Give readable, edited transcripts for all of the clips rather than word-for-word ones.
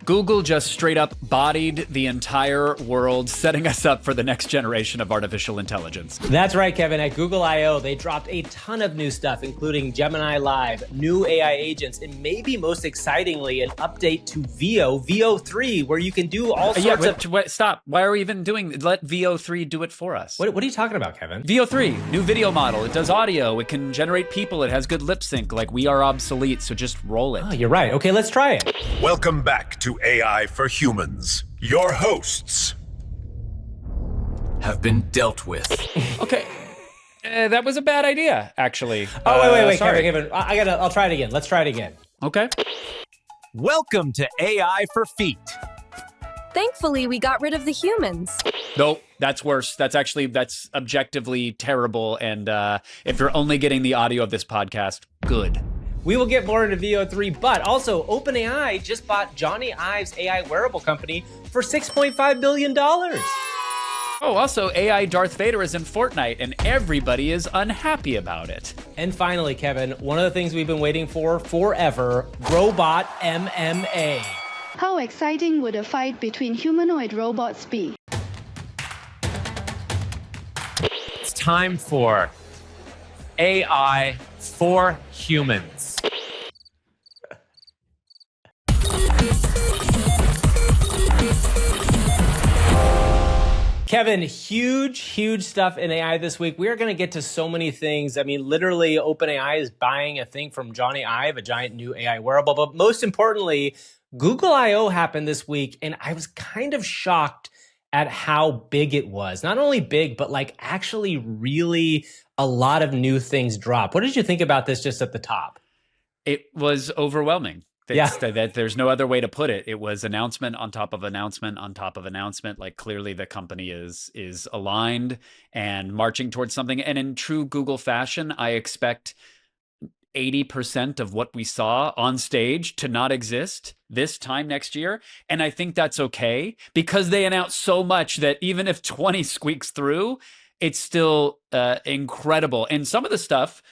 Google just straight up bodied the entire world, setting us up for the next generation of artificial intelligence. That's right, Kevin. At Google I/O, they dropped a ton of new stuff, including Gemini Live, new AI agents, and maybe most excitingly, an update to VEO, VEO3, where you can do all sorts of... Stop. Why are we even doing... Let VEO3 do it for us. What are you talking about, Kevin? VEO3, new video model. It does audio. It can generate people. It has good lip sync. Like, we are obsolete, so just roll it. Oh, you're right. Okay, let's try it. Welcome back to AI for Humans. Your hosts have been dealt with. Okay. That was a bad idea, actually. Oh, wait, sorry. Kevin. I'll try it again. Let's try it again. Okay. Welcome to AI for Feet. Thankfully, we got rid of the humans. Nope, that's worse. That's objectively terrible. And if you're only getting the audio of this podcast, good. We will get more into VEO3, but also OpenAI just bought Jony Ive's AI wearable company for $6.5 billion. Oh, also, AI Darth Vader is in Fortnite, and everybody is unhappy about it. And finally, Kevin, one of the things we've been waiting for forever, robot MMA. How exciting would a fight between humanoid robots be? It's time for AI for Humans. Kevin, huge stuff in AI this week. We are going to get to so many things. I mean, literally, OpenAI is buying a thing from Jony Ive, a giant new AI wearable. But most importantly, Google I/O happened this week, and I was kind of shocked at how big it was. Not only big, but like actually really a lot of new things drop. What did you think about this just at the top? It was overwhelming. That there's no other way to put it. It was announcement on top of announcement on top of announcement. Like, clearly the company is aligned and marching towards something. And in true Google fashion, I expect 80% of what we saw on stage to not exist this time next year. And I think that's okay, because they announced so much that even if 20 squeaks through, it's still incredible. And some of the stuff,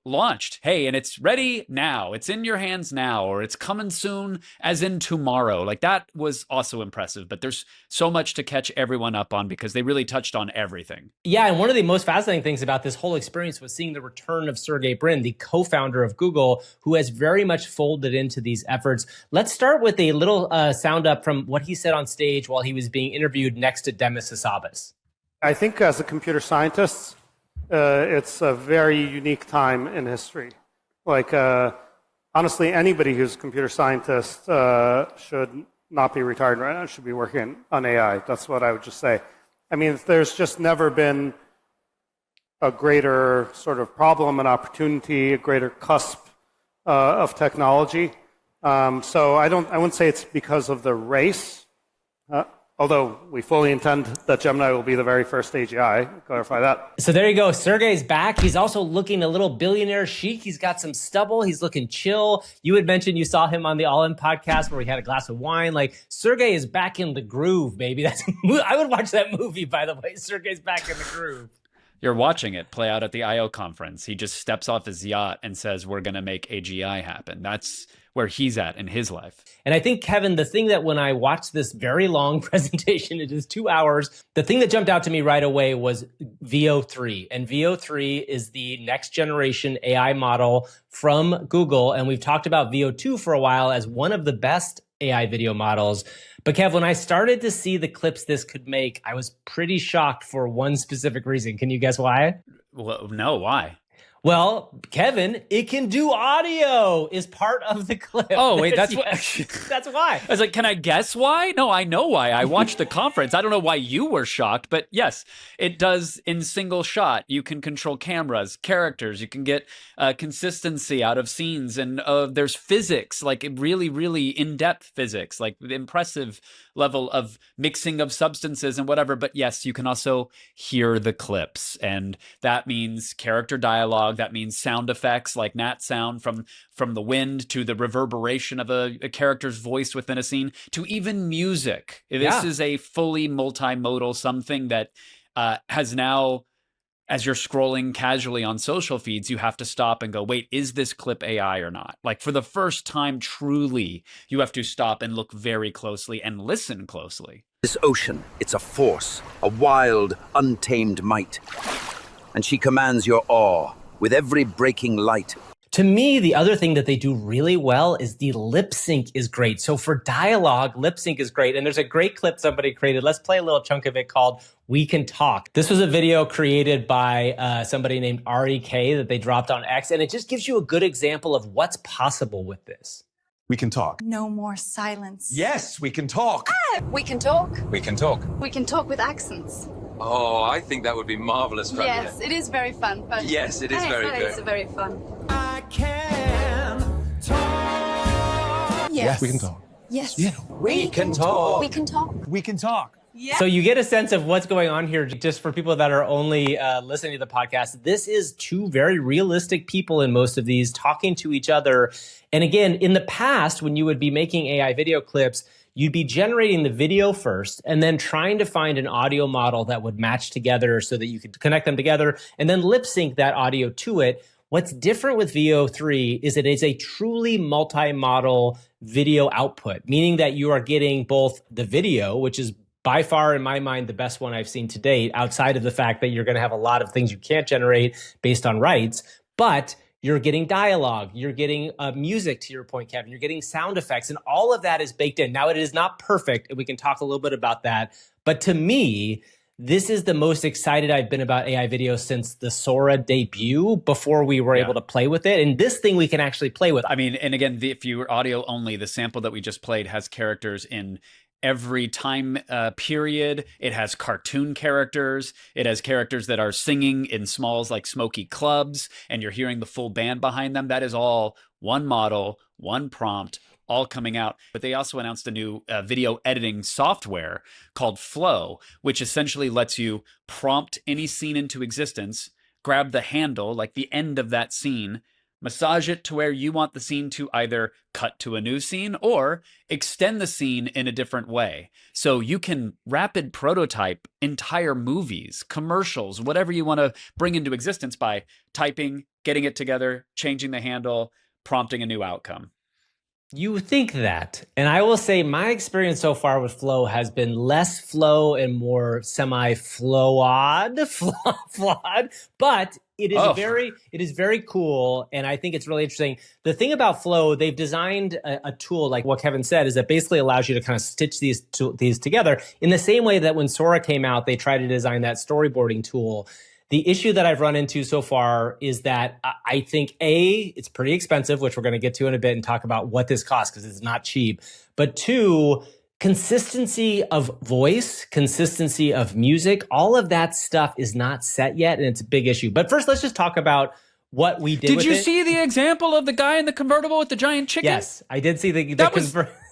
launched. Hey, and it's ready now. It's in your hands now, or it's coming soon, as in tomorrow. Like, that was also impressive. But there's so much to catch everyone up on, because they really touched on everything. Yeah, and one of the most fascinating things about this whole experience was seeing the return of Sergey Brin, the co-founder of Google, who has very much folded into these efforts. Let's start with a little sound up from what he said on stage while he was being interviewed next to Demis Hassabis. I think as a computer scientist, it's a very unique time in history. Like, honestly, anybody who's a computer scientist should not be retired right now, should be working on AI. That's what I would just say. I mean, there's just never been a greater sort of problem and opportunity, a greater cusp of technology. So I wouldn't say it's because of the race, although we fully intend that Gemini will be the very first AGI. Clarify that. So there you go. Sergey's back. He's also looking a little billionaire chic. He's got some stubble. He's looking chill. You had mentioned you saw him on the All In podcast where he had a glass of wine. Like, Sergey is back in the groove, baby. I would watch that movie, by the way. Sergey's back in the groove. You're watching it play out at the I/O conference. He just steps off his yacht and says, we're going to make AGI happen. That's where he's at in his life. And I think, Kevin, the thing that when I watched this very long presentation, it is 2 hours, the thing that jumped out to me right away was VEO3. And VEO3 is the next generation AI model from Google. And we've talked about VEO2 for a while as one of the best AI video models. But Kev, when I started to see the clips this could make, I was pretty shocked for one specific reason. Can you guess why? Well, no, why? Well, Kevin, it can do audio is part of the clip. Oh, wait, that's what. That's why. I was like, can I guess why? No, I know why. I watched the conference. I don't know why you were shocked, but yes, it does in single shot. You can control cameras, characters. You can get consistency out of scenes, and there's physics, like really, really in-depth physics, like the impressive level of mixing of substances and whatever. But yes, you can also hear the clips, and that means character dialogue. That means sound effects like Nat sound from the wind to the reverberation of a character's voice within a scene to even music. This is a fully multimodal something that has now as you're scrolling casually on social feeds, you have to stop and go, wait, is this clip AI or not? Like for the first time, truly, you have to stop and look very closely and listen closely. This ocean, it's a force, a wild, untamed might. And she commands your awe with every breaking light. To me, the other thing that they do really well is the lip sync is great. So for dialogue, lip sync is great. And there's a great clip somebody created. Let's play a little chunk of it called We Can Talk. This was a video created by somebody named REK that they dropped on X. And it just gives you a good example of what's possible with this. We can talk. No more silence. Yes, we can talk. We can talk. We can talk. We can talk with accents. Oh, I think that would be marvelous fun. Yes, it is very fun. But Yes, it is very good. It's very fun. I can talk. Yes. We can talk. Yes. Yeah. We can talk. We can talk. We can talk. Yes. So you get a sense of what's going on here. Just for people that are only listening to the podcast, this is two very realistic people in most of these talking to each other. And again, in the past, when you would be making AI video clips, you'd be generating the video first and then trying to find an audio model that would match together so that you could connect them together and then lip sync that audio to it. What's different with VEO3 is it is a truly multi-model video output, meaning that you are getting both the video, which is by far, in my mind, the best one I've seen to date, outside of the fact that you're going to have a lot of things you can't generate based on rights, but you're getting dialogue, you're getting music, to your point, Kevin, you're getting sound effects, and all of that is baked in. Now, it is not perfect, and we can talk a little bit about that, but to me, this is the most excited I've been about AI video since the Sora debut, before we were able to play with it. And this thing we can actually play with. I mean, and again, if you were audio only, the sample that we just played has characters in every time period. It has cartoon characters. It has characters that are singing in smalls like smoky clubs, and you're hearing the full band behind them. That is all one model, one prompt, all coming out. But they also announced a new video editing software called Flow, which essentially lets you prompt any scene into existence, grab the handle, like the end of that scene, massage it to where you want the scene to either cut to a new scene or extend the scene in a different way. So you can rapid prototype entire movies, commercials, whatever you want to bring into existence by typing, getting it together, changing the handle, prompting a new outcome. You think that. And I will say my experience so far with Flow has been less flow and more semi-flawed, but it is very cool. And I think it's really interesting. The thing about Flow, they've designed a tool, like what Kevin said, is that basically allows you to kind of stitch these together in the same way that when Sora came out, they tried to design that storyboarding tool. The issue that I've run into so far is that I think, A, it's pretty expensive, which we're going to get to in a bit and talk about what this costs because it's not cheap. But two, consistency of voice, consistency of music, all of that stuff is not set yet, and it's a big issue. But first, let's just talk about what we did with it. Did you see the example of the guy in the convertible with the giant chicken? Yes, I did see the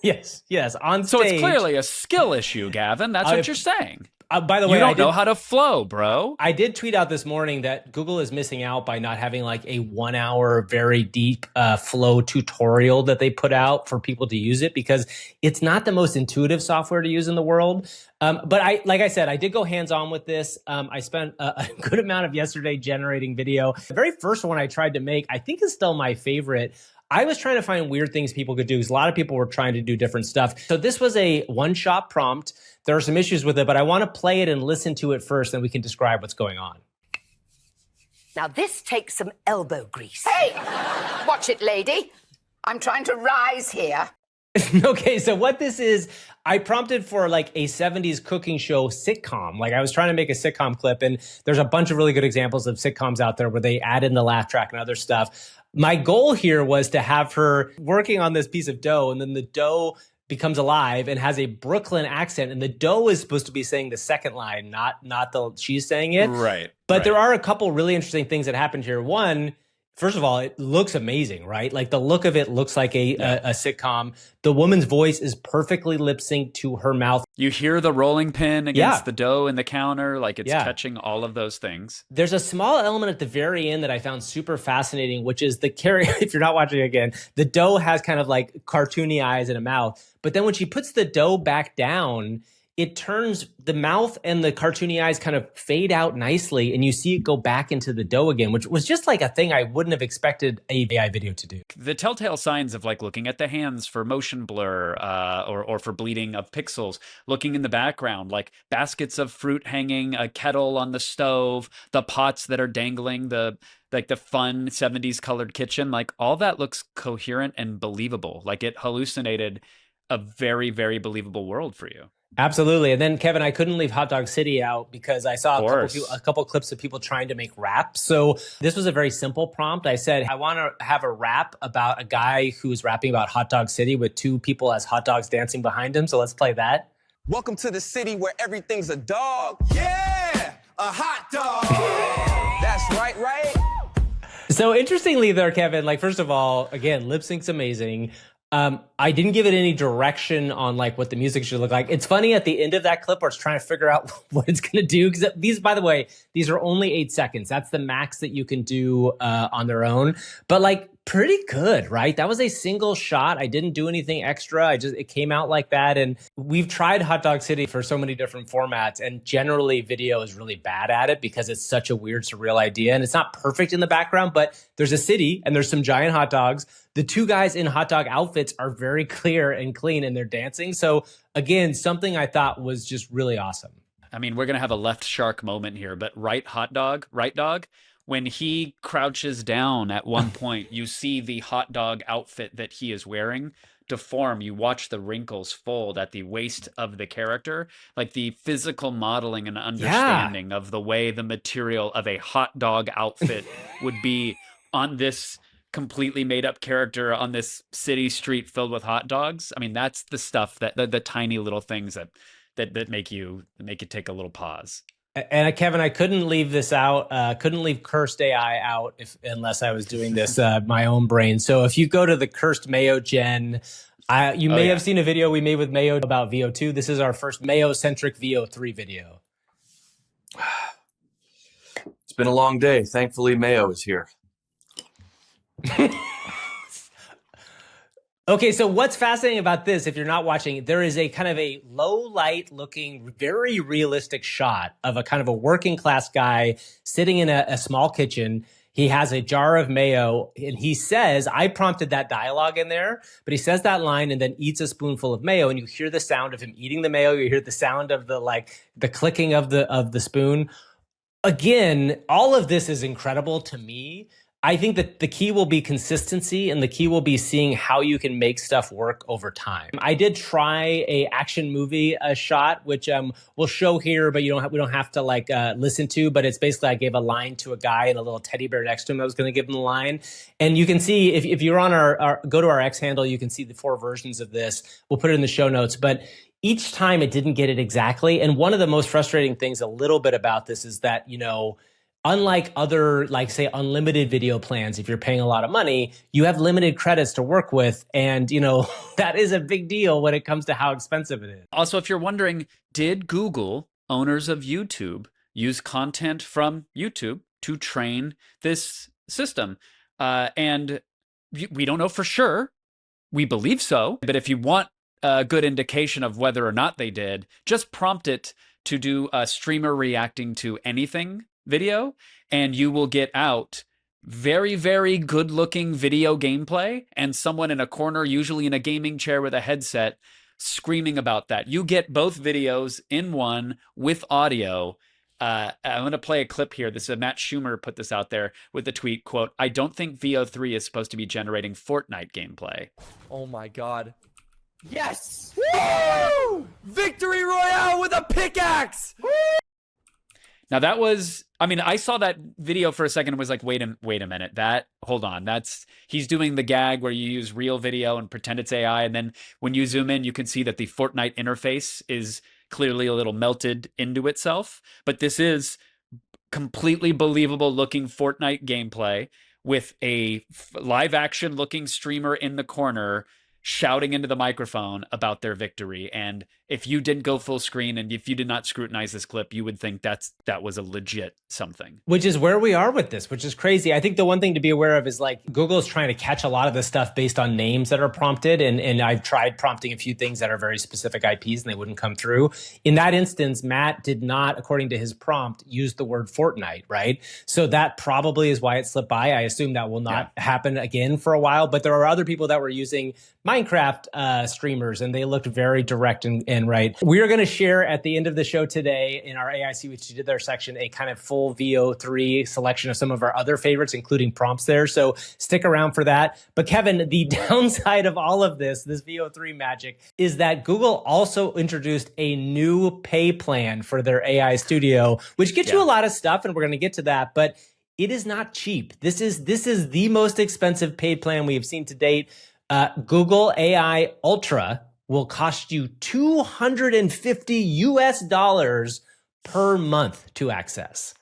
Yes, on stage. So it's clearly a skill issue, Gavin. That's what you're saying. By the way, you don't know how to flow, bro. I did tweet out this morning that Google is missing out by not having like a 1 hour, very deep flow tutorial that they put out for people to use it because it's not the most intuitive software to use in the world. But like I said, I did go hands-on with this. I spent a good amount of yesterday generating video. The very first one I tried to make, I think is still my favorite. I was trying to find weird things people could do because a lot of people were trying to do different stuff. So this was a one-shot prompt. There are some issues with it, but I want to play it and listen to it first, and we can describe what's going on. Now this takes some elbow grease. Hey, watch it, lady. I'm trying to rise here. Okay, so what this is, I prompted for like a 70s cooking show sitcom. Like I was trying to make a sitcom clip, and there's a bunch of really good examples of sitcoms out there where they add in the laugh track and other stuff. My goal here was to have her working on this piece of dough, and then the dough becomes alive and has a Brooklyn accent, and the dough is supposed to be saying the second line, not the she's saying it. Right. But there are a couple really interesting things that happened here. One, first of all, it looks amazing, right? Like the look of it looks like a sitcom. The woman's voice is perfectly lip synced to her mouth. You hear the rolling pin against the dough in the counter, like it's catching all of those things. There's a small element at the very end that I found super fascinating, which is the if you're not watching again, the dough has kind of like cartoony eyes and a mouth. But then when she puts the dough back down, it turns the mouth and the cartoony eyes kind of fade out nicely, and you see it go back into the dough again, which was just like a thing I wouldn't have expected a AI video to do. The telltale signs of like looking at the hands for motion blur or for bleeding of pixels, looking in the background, like baskets of fruit hanging, a kettle on the stove, the pots that are dangling, the fun 70s colored kitchen, like all that looks coherent and believable. Like it hallucinated a very, very believable world for you. Absolutely. And then, Kevin, I couldn't leave Hot Dog City out because I saw a couple clips of people trying to make raps. So this was a very simple prompt. I said, I want to have a rap about a guy who's rapping about Hot Dog City with two people as hot dogs dancing behind him. So let's play that. Welcome to the city where everything's a dog. Yeah, a hot dog. That's right? So interestingly there, Kevin, like, first of all, again, lip sync's amazing. I didn't give it any direction on like what the music should look like. It's funny at the end of that clip where it's trying to figure out what it's going to do. Because these, by the way, these are only 8 seconds. That's the max that you can do on their own. But like pretty good, right? That was a single shot. I didn't do anything extra. It came out like that. And we've tried Hot Dog City for so many different formats. And generally video is really bad at it because it's such a weird, surreal idea. And it's not perfect in the background, but there's a city and there's some giant hot dogs. The two guys in hot dog outfits are very clear and clean and they're dancing. So again, something I thought was just really awesome. I mean, we're going to have a left shark moment here, but right dog, when he crouches down at one point, you see the hot dog outfit that he is wearing deform. You watch the wrinkles fold at the waist of the character, like the physical modeling and understanding of the way the material of a hot dog outfit would be on this completely made up character on this city street filled with hot dogs. I mean, that's the stuff that the tiny little things that make you take a little pause. And Kevin, I couldn't leave this out. Couldn't leave Cursed AI out unless I was doing this my own brain. So if you go to the Cursed Mayo Gen, you may have seen a video we made with Mayo about VEO2. This is our first Mayo-centric VEO3 video. It's been a long day. Thankfully, Mayo is here. Okay, so what's fascinating about this, if you're not watching, there is a kind of a low light looking, very realistic shot of a kind of a working class guy sitting in a small kitchen. He has a jar of mayo and he says, I prompted that dialogue in there, but he says that line and then eats a spoonful of mayo and you hear the sound of him eating the mayo. You hear the sound of the clicking of the spoon. Again, all of this is incredible to me. I think that the key will be consistency and the key will be seeing how you can make stuff work over time. I did try a action movie shot, which we'll show here, but we don't have to listen to, but it's basically I gave a line to a guy and a little teddy bear next to him that was going to give him the line. And you can see if you're on our go to our X handle, you can see the 4 versions of this. We'll put it in the show notes, but each time it didn't get it exactly. And one of the most frustrating things a little bit about this is that, unlike other, say, unlimited video plans, if you're paying a lot of money, you have limited credits to work with. And, that is a big deal when it comes to how expensive it is. Also, if you're wondering, did Google, owners of YouTube, use content from YouTube to train this system? And we don't know for sure. We believe so. But if you want a good indication of whether or not they did, just prompt it to do a streamer reacting to anything video, and you will get out very, very good looking video gameplay and someone in a corner, usually in a gaming chair with a headset, screaming about that. You get both videos in one with audio. I'm going to play a clip here. This is Matt Schumer put this out there with the tweet, quote, I don't think VEO3 is supposed to be generating Fortnite gameplay. Oh my God. Yes! Woo! Victory Royale with a pickaxe! Woo! Now that was, I saw that video for a second and was like, wait a minute, hold on. He's doing the gag where you use real video and pretend it's AI. And then when you zoom in, you can see that the Fortnite interface is clearly a little melted into itself. But this is completely believable looking Fortnite gameplay with a live action looking streamer in the corner shouting into the microphone about their victory. And if you didn't go full screen and if you did not scrutinize this clip, you would think that was a legit something. Which is where we are with this, which is crazy. I think the one thing to be aware of is like Google is trying to catch a lot of this stuff based on names that are prompted. And I've tried prompting a few things that are very specific IPs and they wouldn't come through. In that instance, Matt did not, according to his prompt, use the word Fortnite, right? So that probably is why it slipped by. I assume that will not happen again for a while, but there are other people that were using Minecraft streamers and they looked very direct and right. We are going to share at the end of the show today in our AI See What You Did There section a kind of full VEO3 selection of some of our other favorites, including prompts there. So stick around for that. But Kevin, the downside of all of this VEO3 magic, is that Google also introduced a new pay plan for their AI studio, which gets you a lot of stuff, and we're going to get to that. But it is not cheap. This is the most expensive paid plan we have seen to date. Google AI Ultra will cost you $250 per month to access.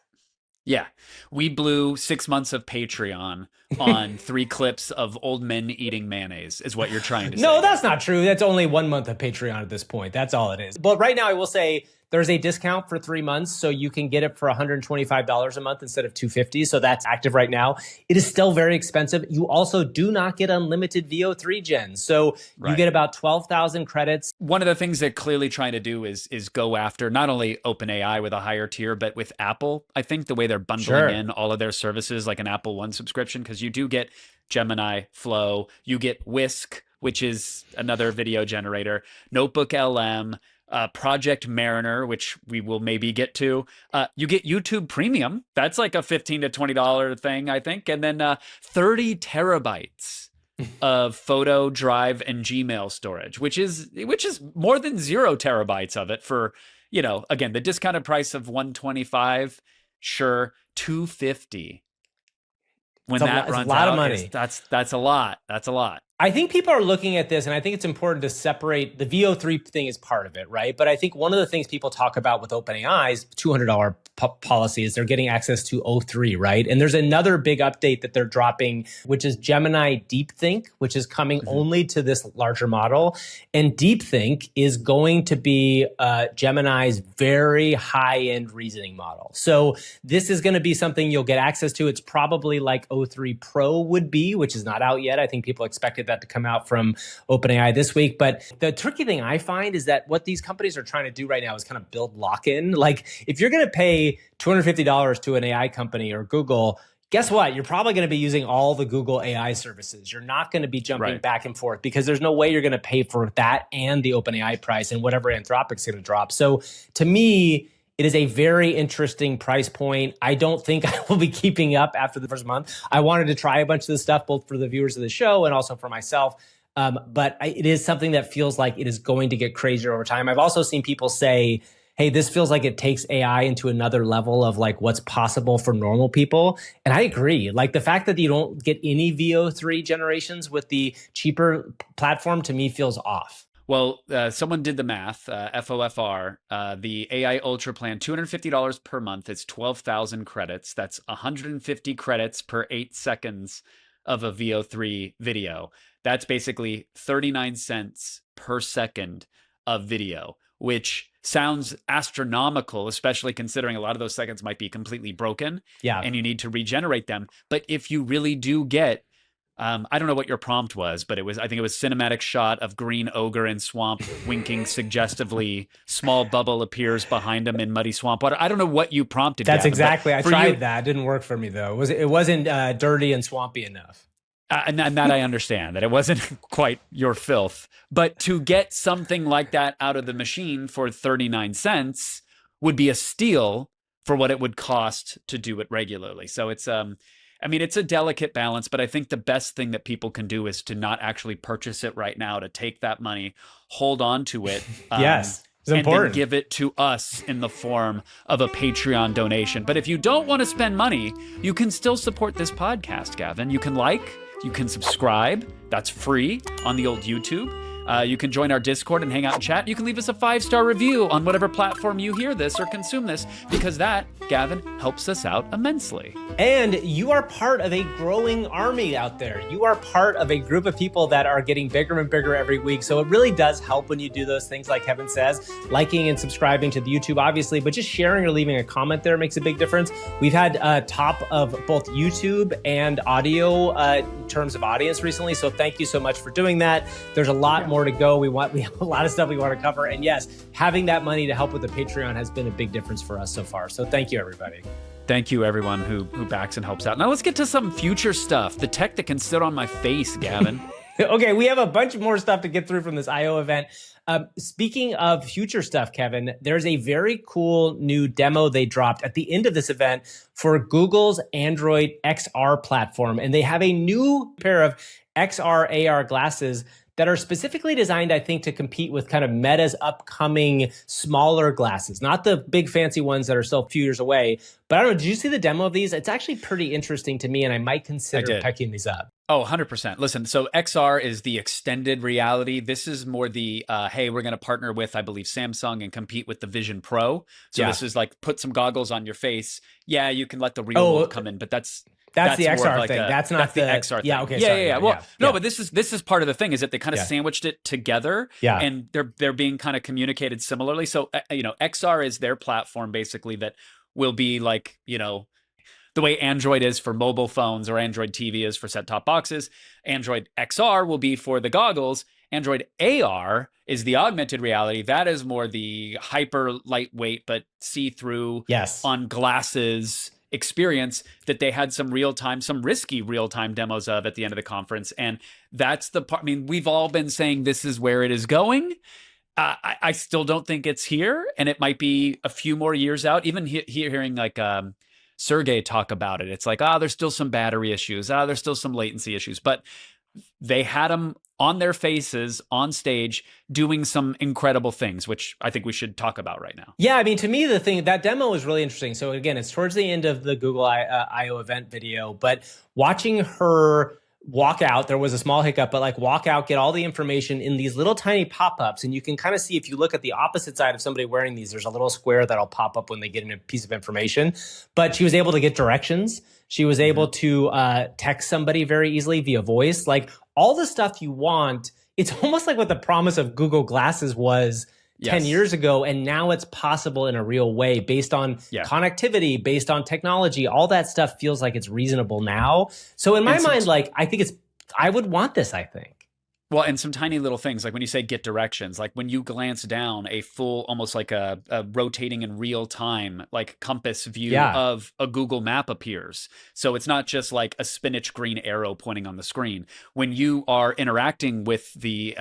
Yeah, we blew 6 months of Patreon on 3 clips of old men eating mayonnaise, is what you're trying to say. No, that's not true. That's only 1 month of Patreon at this point. That's all it is. But right now, I will say there's a discount for 3 months, so you can get it for $125 a month instead of $250. So that's active right now. It is still very expensive. You also do not get unlimited VEO3 gens. So you get about 12,000 credits. One of the things they're clearly trying to do is go after not only OpenAI with a higher tier, but with Apple. I think the way they're bundling in all of their services like an Apple One subscription, because you do get Gemini, Flow, you get Whisk, which is another video generator, Notebook LM, Project Mariner, which we will maybe get to. You get YouTube Premium. That's like a $15 to $20 thing, I think. And then 30 terabytes of photo, drive, and Gmail storage, which is more than 0 terabytes of it for, again, the discounted price of $125, sure, $250. When that runs out, a lot of money. That's a lot. That's a lot. I think people are looking at this, and I think it's important to separate the VEO3 thing is part of it, right? But I think one of the things people talk about with OpenAI's $200 policy is they're getting access to O3, right? And there's another big update that they're dropping, which is Gemini DeepThink, which is coming only to this larger model. And DeepThink is going to be Gemini's very high-end reasoning model. So this is going to be something you'll get access to. It's probably like O3 Pro would be, which is not out yet. I think people expected that to come out from OpenAI this week. But the tricky thing I find is that what these companies are trying to do right now is kind of build lock-in. Like if you're going to pay $250 to an AI company or Google, guess what? You're probably going to be using all the Google AI services. You're not going to be jumping back and forth because there's no way you're going to pay for that and the OpenAI price and whatever Anthropic's going to drop. So to me, it is a very interesting price point. I don't think I will be keeping up after the first month. I wanted to try a bunch of this stuff, both for the viewers of the show and also for myself. But it is something that feels like it is going to get crazier over time. I've also seen people say, hey, this feels like it takes AI into another level of like what's possible for normal people. And I agree. Like the fact that you don't get any VEO3 generations with the cheaper platform to me feels off. Well, someone did the math, FOFR, the AI Ultra plan, $250 per month. It's 12,000 credits. That's 150 credits per 8 seconds of a VEO3 video. That's basically 39 cents per second of video, which sounds astronomical, especially considering a lot of those seconds might be completely broken and you need to regenerate them. But if you really do get I don't know what your prompt was, but I think it was cinematic shot of green ogre in swamp winking suggestively. Small bubble appears behind him in muddy swamp water. I don't know what you prompted. That's Gavin, exactly. I tried that. It didn't work for me though. It wasn't dirty and swampy enough. And that I understand that it wasn't quite your filth, but to get something like that out of the machine for 39 cents would be a steal for what it would cost to do it regularly. So it's it's a delicate balance, but I think the best thing that people can do is to not actually purchase it right now, to take that money, hold on to it. Yes. It's and important. then give it to us in the form of a Patreon donation. But if you don't want to spend money, you can still support this podcast, Gavin. You can you can subscribe. That's free on the old YouTube. You can join our Discord and hang out and chat. You can leave us a 5-star review on whatever platform you hear this or consume this, because that, Gavin, helps us out immensely. And you are part of a growing army out there. You are part of a group of people that are getting bigger and bigger every week. So it really does help when you do those things, like Kevin says, liking and subscribing to the YouTube, obviously, but just sharing or leaving a comment there makes a big difference. We've had top of both YouTube and audio in terms of audience recently. So thank you so much for doing that. There's a lot more to go. We have a lot of stuff we want to cover. And yes, having that money to help with the Patreon has been a big difference for us so far. So thank you, everybody. Thank you, everyone who backs and helps out. Now let's get to some future stuff. The tech that can sit on my face, Gavin. Okay, we have a bunch more stuff to get through from this I/O event. Speaking of future stuff, Kevin, there's a very cool new demo they dropped at the end of this event for Google's Android XR platform. And they have a new pair of XR AR glasses that are specifically designed, I think, to compete with kind of Meta's upcoming smaller glasses, not the big fancy ones that are still a few years away. But I don't know, did you see the demo of these? It's actually pretty interesting to me, and I might consider picking these up. Oh, 100%. Listen, so XR is the extended reality. This is more the, hey, we're going to partner with, I believe, Samsung and compete with the Vision Pro. So this is like, put some goggles on your face. Yeah, you can let the real world come in, but that's the XR like thing. That's not the XR thing. Yeah, okay. Yeah. Well, no, but this is part of the thing, is that they kind of sandwiched it together. Yeah. And they're being kind of communicated similarly. So, XR is their platform basically that will be like, the way Android is for mobile phones or Android TV is for set-top boxes. Android XR will be for the goggles. Android AR is the augmented reality. That is more the hyper lightweight but see-through on glasses experience that they had some risky real-time demos of at the end of the conference. And that's the part, we've all been saying this is where it is going. I still don't think it's here, and it might be a few more years out. Even hearing like Sergei talk about it, it's like, there's still some battery issues. There's still some latency issues, but they had them on their faces on stage doing some incredible things, which I think we should talk about right now. Yeah, to me, that demo was really interesting. So again, it's towards the end of the Google I/O event video, but watching her walk out, there was a small hiccup, but like walk out, get all the information in these little tiny pop-ups. And you can kind of see, if you look at the opposite side of somebody wearing these, there's a little square that'll pop up when they get in a piece of information. But she was able to get directions. She was able to text somebody very easily via voice. Like all the stuff you want. It's almost like what the promise of Google Glasses was 10 years ago, and now it's possible in a real way based on connectivity, based on technology. All that stuff feels like it's reasonable now. So in my mind, like, I would want this, I think. Well, and some tiny little things, like when you say get directions, like when you glance down, a full, almost like a rotating in real time, like compass view of a Google map appears. So it's not just like a spinach green arrow pointing on the screen. When you are interacting with the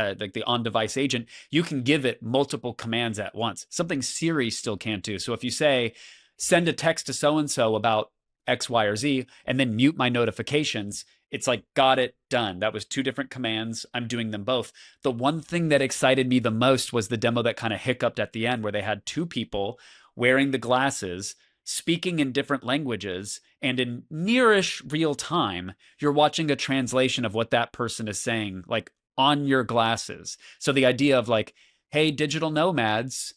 on-device agent, you can give it multiple commands at once, something Siri still can't do. So if you say, send a text to so-and-so about X, Y, or Z, and then mute my notifications, it's like, got it, done. That was 2 different commands. I'm doing them both. The one thing that excited me the most was the demo that kind of hiccuped at the end, where they had 2 people wearing the glasses, speaking in different languages, and in nearish real time, you're watching a translation of what that person is saying, like on your glasses. So the idea of like, hey, digital nomads,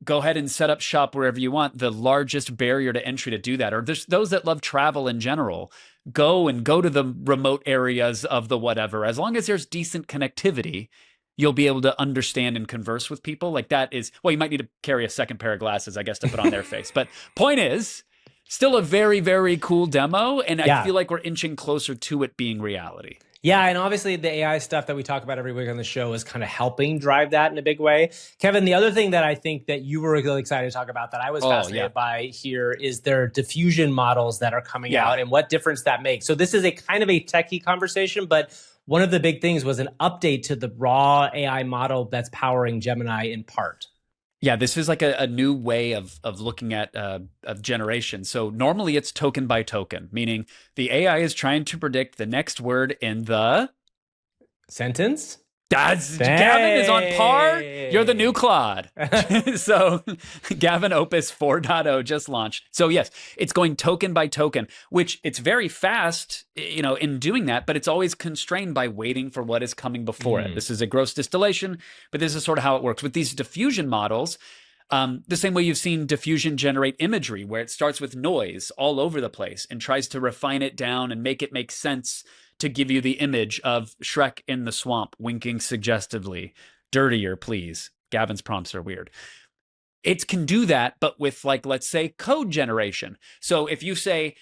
go ahead and set up shop wherever you want. The largest barrier to entry to do that, or there's those that love travel in general, go to the remote areas of the whatever. As long as there's decent connectivity, you'll be able to understand and converse with people. Like that is, well, you might need to carry a second pair of glasses, I guess, to put on their face. But point is, still a very, very cool demo. And I feel like we're inching closer to it being reality. Yeah, and obviously the AI stuff that we talk about every week on the show is kind of helping drive that in a big way. Kevin, the other thing that I think that you were really excited to talk about that I was fascinated by here is their diffusion models that are coming out and what difference that makes. So this is a kind of a techie conversation, but one of the big things was an update to the raw AI model that's powering Gemini in part. Yeah, this is like a new way of looking at of generation. So normally it's token by token, meaning the AI is trying to predict the next word in the sentence. Gavin is on par. You're the new Claude. So Gavin Opus 4.0 just launched. So yes, it's going token by token, which it's very fast, in doing that, but it's always constrained by waiting for what is coming before it. This is a gross distillation, but this is sort of how it works. With these diffusion models, the same way you've seen diffusion generate imagery, where it starts with noise all over the place and tries to refine it down and make it make sense to give you the image of Shrek in the swamp, winking suggestively. Dirtier, please. Gavin's prompts are weird. It can do that, but with, let's say, code generation. So if you say,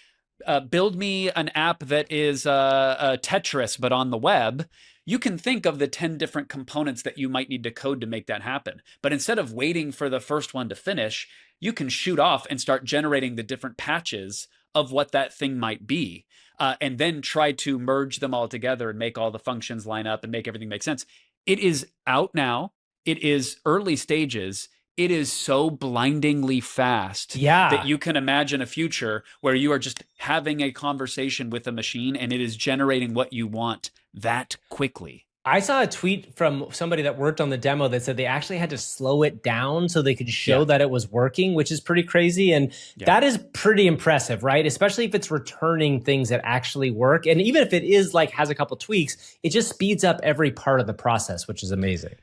build me an app that is a Tetris, but on the web, you can think of the 10 different components that you might need to code to make that happen. But instead of waiting for the first one to finish, you can shoot off and start generating the different patches of what that thing might be. And then try to merge them all together and make all the functions line up and make everything make sense. It is out now. It is early stages. It is so blindingly fast that you can imagine a future where you are just having a conversation with a machine and it is generating what you want that quickly. I saw a tweet from somebody that worked on the demo that said they actually had to slow it down so they could show that it was working, which is pretty crazy. And that is pretty impressive, right? Especially if it's returning things that actually work. And even if it is has a couple tweaks, it just speeds up every part of the process, which is amazing.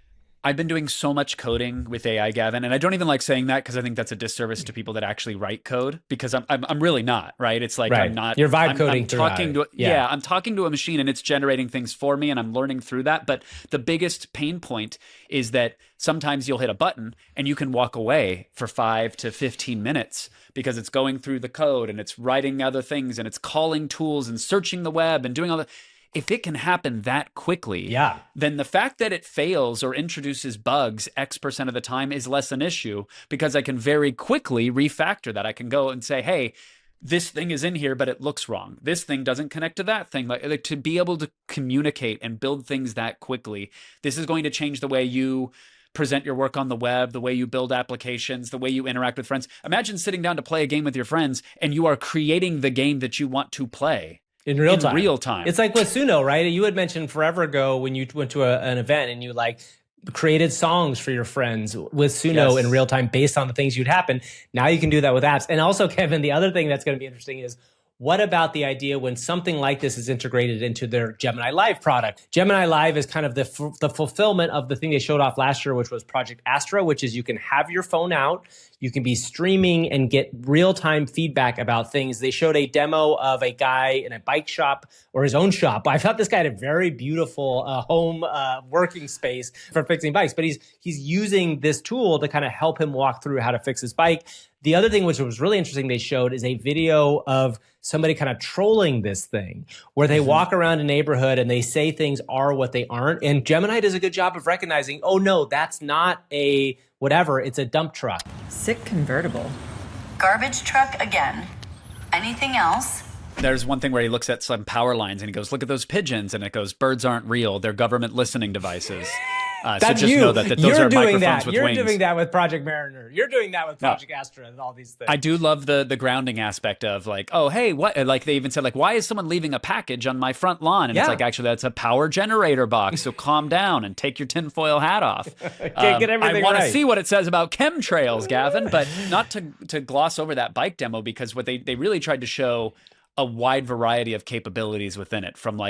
I've been doing so much coding with AI, Gavin, and I don't even like saying that because I think that's a disservice to people that actually write code, because I'm really not, right? It's like I'm not. You're vibe coding through talking to I'm talking to a machine and it's generating things for me and I'm learning through that. But the biggest pain point is that sometimes you'll hit a button and you can walk away for 5 to 15 minutes because it's going through the code and it's writing other things and it's calling tools and searching the web and doing all that. If it can happen that quickly, then the fact that it fails or introduces bugs X% of the time is less an issue, because I can very quickly refactor that. I can go and say, hey, this thing is in here, but it looks wrong. This thing doesn't connect to that thing. Like to be able to communicate and build things that quickly, this is going to change the way you present your work on the web, the way you build applications, the way you interact with friends. Imagine sitting down to play a game with your friends and you are creating the game that you want to play. In real time. It's like with Suno, right? You had mentioned forever ago when you went to an event and you created songs for your friends with Suno in real time based on the things you'd happen. Now you can do that with apps. And also, Kevin, the other thing that's going to be interesting is, what about the idea when something like this is integrated into their Gemini Live product? Gemini Live is kind of the fulfillment of the thing they showed off last year, which was Project Astra, which is you can have your phone out, you can be streaming and get real-time feedback about things. They showed a demo of a guy in a bike shop, or his own shop. I thought this guy had a very beautiful home working space for fixing bikes, but he's using this tool to kind of help him walk through how to fix his bike. The other thing which was really interesting they showed is a video of somebody kind of trolling this thing, where they walk around a neighborhood and they say things are what they aren't. And Gemini does a good job of recognizing, oh no, that's not a whatever, it's a dump truck. Sick convertible. Garbage truck again. Anything else? There's one thing where he looks at some power lines and he goes, look at those pigeons. And it goes, birds aren't real. They're government listening devices. That's so just you. know that those You're are doing microphones that. with You're wings. doing that with Project Mariner. You're doing that with Project Astra and all these things. I do love the grounding aspect of oh, hey, what? Like they even said, why is someone leaving a package on my front lawn? And it's actually, that's a power generator box. So calm down and take your tinfoil hat off. Can't get everything I want right. to see what it says about chemtrails, Gavin, but not to gloss over that bike demo, because what they really tried to show a wide variety of capabilities within it, from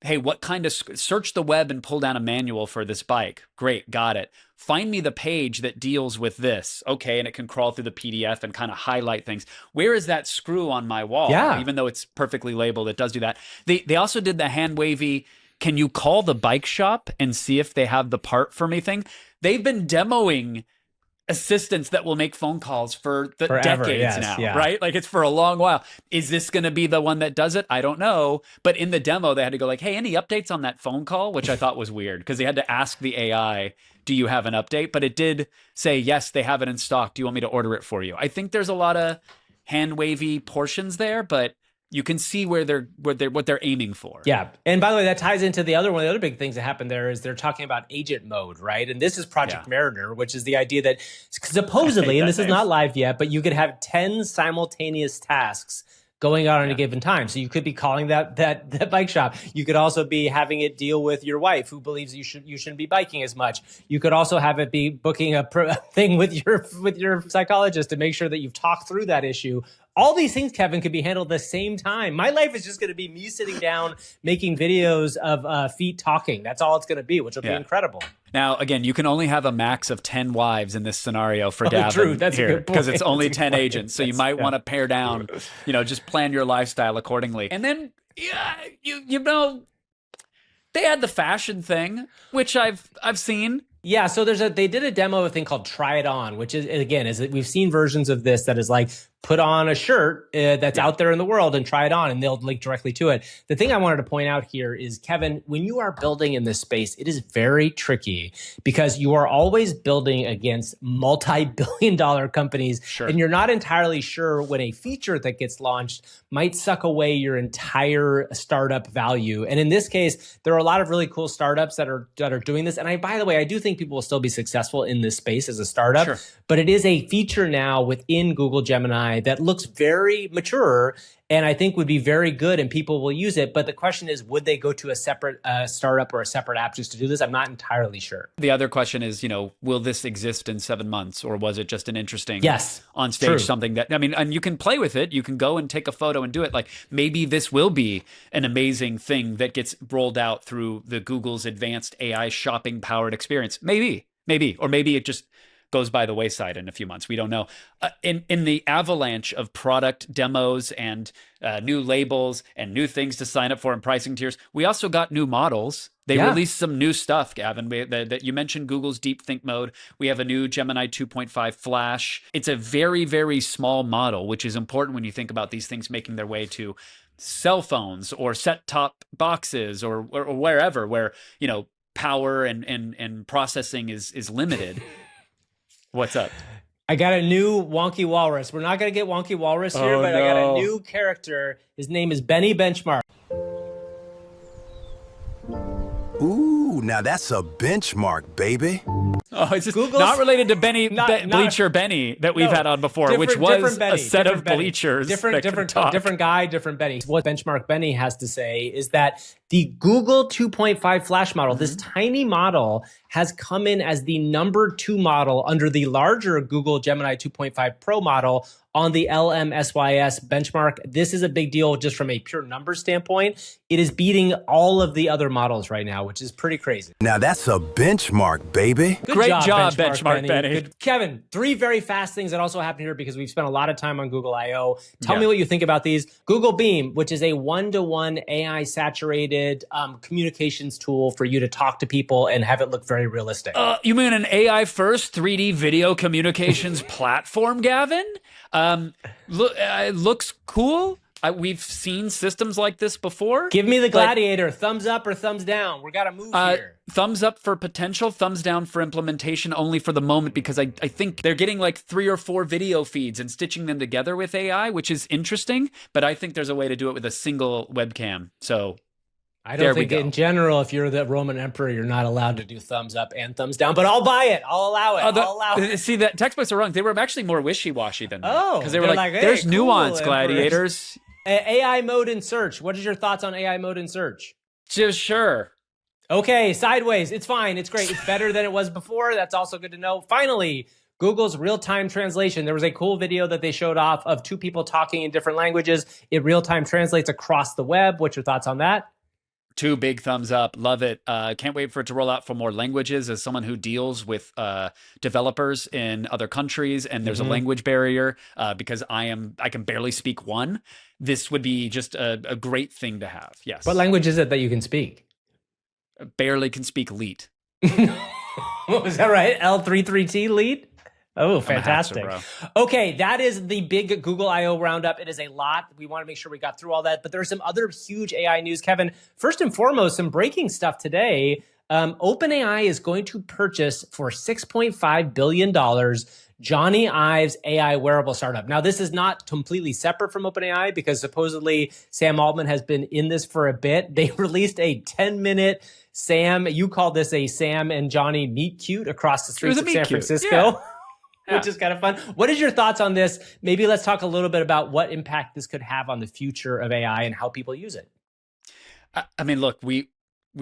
hey, what kind of search the web and pull down a manual for this bike? Great, got it. Find me the page that deals with this. Okay, and it can crawl through the PDF and kind of highlight things. Where is that screw on my wall? Yeah. Even though it's perfectly labeled, it does do that. They also did the hand wavy, can you call the bike shop and see if they have the part for me thing? They've been demoing assistants that will make phone calls for Forever, decades now, right? It's for a long while. Is this going to be the one that does it? I don't know. But in the demo, they had to go hey, any updates on that phone call? Which I thought was weird, because they had to ask the AI, do you have an update? But it did say, yes, they have it in stock. Do you want me to order it for you? I think there's a lot of hand wavy portions there, but you can see what they're aiming for. Yeah. And by the way, that ties into one of the other big things that happened there is they're talking about agent mode, right? And this is Project Mariner, which is the idea that supposedly, and this is not live yet, but you could have 10 simultaneous tasks going out on a given time. So you could be calling that bike shop. You could also be having it deal with your wife who believes you shouldn't be biking as much. You could also have it be booking a thing with your psychologist to make sure that you've talked through that issue. All these things, Kevin, could be handled at the same time. My life is just going to be me sitting down making videos of feet talking. That's all it's going to be, which will be incredible. Now, again, you can only have a max of 10 wives in this scenario for Gavin true. That's here, because it's only That's 10 agents. So you might want to pare down, just plan your lifestyle accordingly. And then, you know, they had the fashion thing, which I've seen. Yeah, so they did a demo of a thing called Try It On, which is, again, we've seen versions of this that is like, put on a shirt that's out there in the world and try it on, and they'll link directly to it. The thing I wanted to point out here is, Kevin, when you are building in this space, it is very tricky because you are always building against multi-billion-dollar companies, and you're not entirely sure when a feature that gets launched might suck away your entire startup value. And in this case, there are a lot of really cool startups that are doing this. And by the way, I do think people will still be successful in this space as a startup, but it is a feature now within Google Gemini that looks very mature and I think would be very good and people will use it. But the question is, would they go to a separate startup or a separate app just to do this? I'm not entirely sure. The other question is, will this exist in 7 months, or was it just an interesting on stage true. something that, and you can play with it. You can go and take a photo and do it. Like, maybe this will be an amazing thing that gets rolled out through the Google's advanced AI shopping powered experience. Maybe, or maybe it just goes by the wayside in a few months. We don't know. In the avalanche of product demos and new labels and new things to sign up for and pricing tiers, we also got new models. They released some new stuff, Gavin, that you mentioned Google's Deep Think mode. We have a new Gemini 2.5 Flash. It's a very, very small model, which is important when you think about these things making their way to cell phones or set-top boxes or wherever, where, power and processing is limited. What's up? I got a new Wonky Walrus. We're not going to get Wonky Walrus here, but I got a new character. His name is Benny Benchmark. Ooh, now that's a benchmark, baby. Oh, it's just not related to Bleacher Benny that we've had on before, which was a set of bleachers. Different guy, different Benny. What Benchmark Benny has to say is that the Google 2.5 Flash model, this tiny model, has come in as the number 2 model under the larger Google Gemini 2.5 Pro model on the LMSYS benchmark. This is a big deal just from a pure number standpoint. It is beating all of the other models right now, which is pretty crazy. Now that's a benchmark, baby. Great job, Benchmark Benny. Kevin, 3 very fast things that also happen here because we've spent a lot of time on Google I.O. Tell me what you think about these. Google Beam, which is a one-to-one AI-saturated communications tool for you to talk to people and have it look very realistic. You mean an AI-first 3D video communications platform, Gavin? It looks cool. We've seen systems like this before. Give me the Gladiator. Thumbs up or thumbs down? We got to move here. Thumbs up for potential, thumbs down for implementation only for the moment, because I think they're getting like 3 or 4 video feeds and stitching them together with AI, which is interesting. But I think there's a way to do it with a single webcam. So I don't think in general, if you're the Roman emperor, you're not allowed to do thumbs up and thumbs down, but I'll buy it. I'll allow it. I'll allow it. See, the textbooks are wrong. They were actually more wishy-washy than that. Oh. Because they were like, there's hey, nuance, cool, gladiators. AI mode in search. What is your thoughts on AI mode in search? Just sure. Okay, sideways. It's fine. It's great. It's better than it was before. That's also good to know. Finally, Google's real-time translation. There was a cool video that they showed off of 2 people talking in different languages. It real-time translates across the web. What's your thoughts on that? 2 big thumbs up. Love it. Can't wait for it to roll out for more languages. As someone who deals with developers in other countries, and there's a language barrier because I can barely speak one, this would be just a great thing to have. Yes. What language is it that you can speak? Barely can speak Leet. Was that right? L33T Leet? Oh, fantastic. Okay, that is the big Google I.O. roundup. It is a lot. We want to make sure we got through all that, but there's some other huge AI news. Kevin, first and foremost, some breaking stuff today. OpenAI is going to purchase for $6.5 billion Jony Ive's AI wearable startup. Now, this is not completely separate from OpenAI because supposedly Sam Altman has been in this for a bit. They released a 10-minute you called this a Sam and Johnny meet cute across the streets of San Francisco. Yeah. which is kind of fun. What is your thoughts on this? Maybe let's talk a little bit about what impact this could have on the future of AI and how people use it. I mean, look, we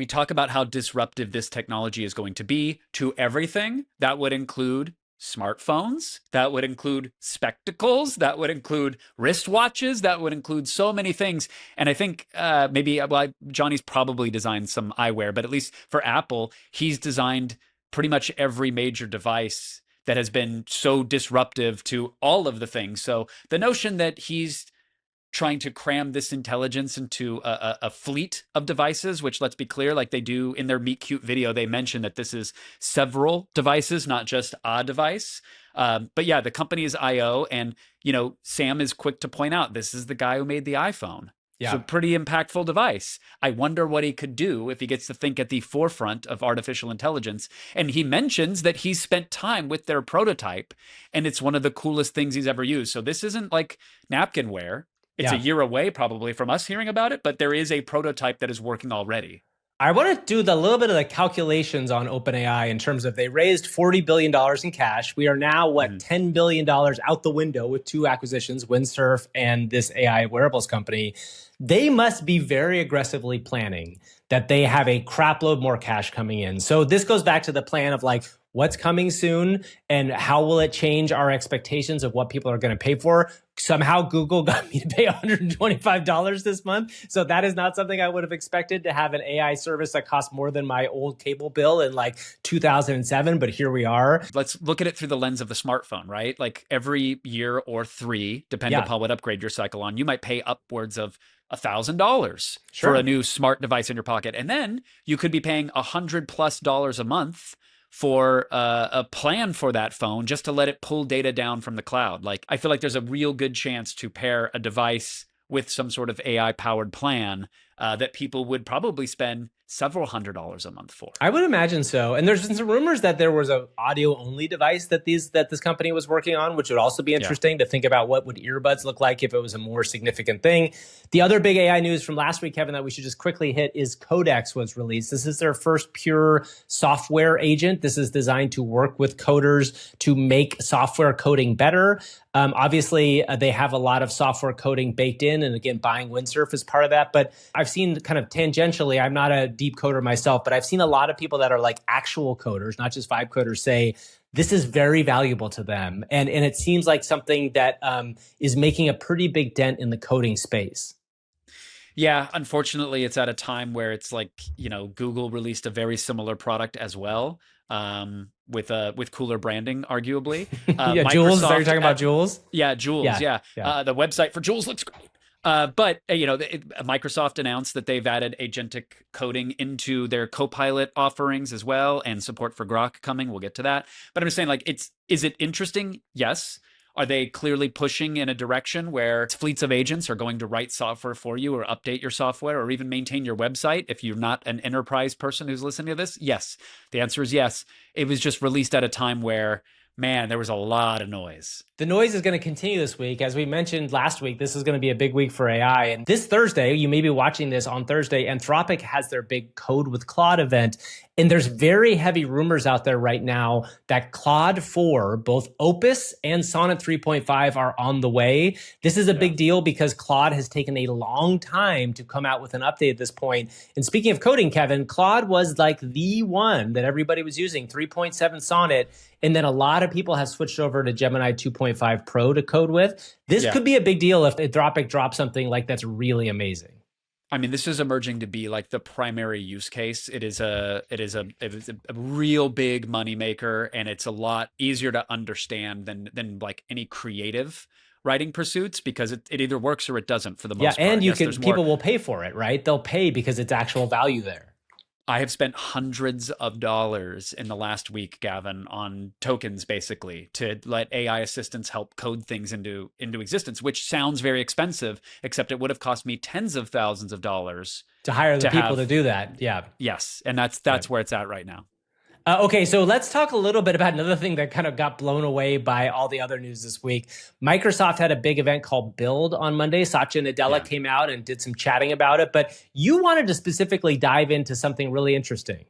talk about how disruptive this technology is going to be to everything. That would include smartphones, that would include spectacles, that would include wristwatches, that would include so many things. And I think Jony's probably designed some eyewear, but at least for Apple, he's designed pretty much every major device that has been so disruptive to all of the things. So the notion that he's trying to cram this intelligence into a fleet of devices, which, let's be clear, like they do in their Meet Cute video, they mention that this is several devices, not just a device. But yeah, the company is I.O. And, Sam is quick to point out, this is the guy who made the iPhone. Yeah. So pretty impactful device. I wonder what he could do if he gets to think at the forefront of artificial intelligence. And he mentions that he spent time with their prototype, and it's one of the coolest things he's ever used. So this isn't like napkinware. It's a year away probably from us hearing about it, but there is a prototype that is working already. I want to do a little bit of the calculations on OpenAI in terms of they raised $40 billion in cash. We are now, $10 billion out the window with two acquisitions, Windsurf and this AI wearables company. They must be very aggressively planning that they have a crap load more cash coming in. So this goes back to the plan of like, what's coming soon and how will it change our expectations of what people are going to pay for? Somehow Google got me to pay $125 this month. So that is not something I would have expected, to have an AI service that costs more than my old cable bill in like 2007. But here we are. Let's look at it through the lens of the smartphone, right? Like every year or three, depending upon what upgrade you're cycle on, you might pay upwards of $1,000 for a new smart device in your pocket. And then you could be paying $100+ a month for a plan for that phone just to let it pull data down from the cloud. Like, I feel like there's a real good chance to pair a device with some sort of AI powered plan that people would probably spend several $100s a month for. I would imagine so. And there's been some rumors that there was an audio only device that this company was working on, which would also be interesting to think about what would earbuds look like if it was a more significant thing. The other big AI news from last week, Kevin, that we should just quickly hit is Codex was released. This is their first pure software agent. This is designed to work with coders to make software coding better. Obviously, they have a lot of software coding baked in. And again, buying Windsurf is part of that. But I've seen kind of tangentially, I'm not a deep coder myself, but I've seen a lot of people that are like actual coders, not just vibe coders, say this is very valuable to them. And it seems like something that is making a pretty big dent in the coding space. Yeah, unfortunately, it's at a time where it's like, Google released a very similar product as well, with cooler branding, arguably. Jules, are you talking about Jules? Yeah, Jules, yeah. The website for Jules looks great. But Microsoft announced that they've added agentic coding into their Copilot offerings as well, and support for Grok coming. We'll get to that. But I'm just saying, like, is it interesting? Yes. Are they clearly pushing in a direction where fleets of agents are going to write software for you or update your software or even maintain your website if you're not an enterprise person who's listening to this? Yes. The answer is yes. It was just released at a time where, man, there was a lot of noise. The noise is going to continue this week. As we mentioned last week, this is going to be a big week for AI. And this Thursday, you may be watching this on Thursday, Anthropic has their big Code with Claude event. And there's very heavy rumors out there right now that Claude 4, both Opus and Sonnet 3.5 are on the way. This is a big deal because Claude has taken a long time to come out with an update at this point. And speaking of coding, Kevin, Claude was like the one that everybody was using, 3.7 Sonnet. And then a lot of people have switched over to Gemini 2.5 Pro to code with. This could be a big deal if Anthropic drops something like that's really amazing. I mean, this is emerging to be like the primary use case. It is a real big moneymaker, and it's a lot easier to understand than like any creative writing pursuits, because it either works or it doesn't for the most part. Yeah, and people will pay for it, right? They'll pay because it's actual value there. I have spent hundreds of dollars in the last week, Gavin, on tokens, basically, to let AI assistants help code things into existence, which sounds very expensive, except it would have cost me tens of thousands of dollars to hire the people to do that. Yeah. Yes. And that's where it's at right now. Okay, so let's talk a little bit about another thing that kind of got blown away by all the other news this week. Microsoft had a big event called Build on Monday. Satya Nadella came out and did some chatting about it, but you wanted to specifically dive into something really interesting.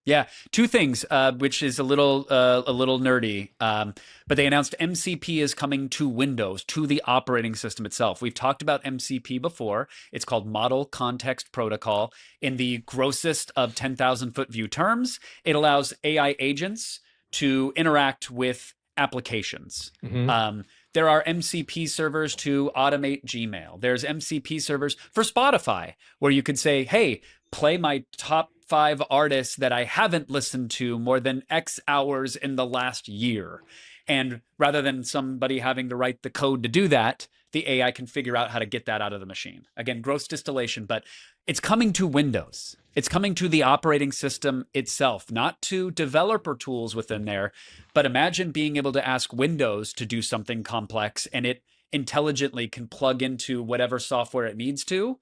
Yeah, two things, which is a little nerdy, but they announced MCP is coming to Windows, to the operating system itself. We've talked about MCP before. It's called Model Context Protocol. In the grossest of 10,000-foot view terms, it allows AI agents to interact with applications. There are MCP servers to automate Gmail. There's MCP servers for Spotify, where you could say, hey, play my top 5 artists that I haven't listened to more than X hours in the last year. And rather than somebody having to write the code to do that, the AI can figure out how to get that out of the machine. Again, gross distillation, but it's coming to Windows. It's coming to the operating system itself, not to developer tools within there. But imagine being able to ask Windows to do something complex, and it intelligently can plug into whatever software it needs to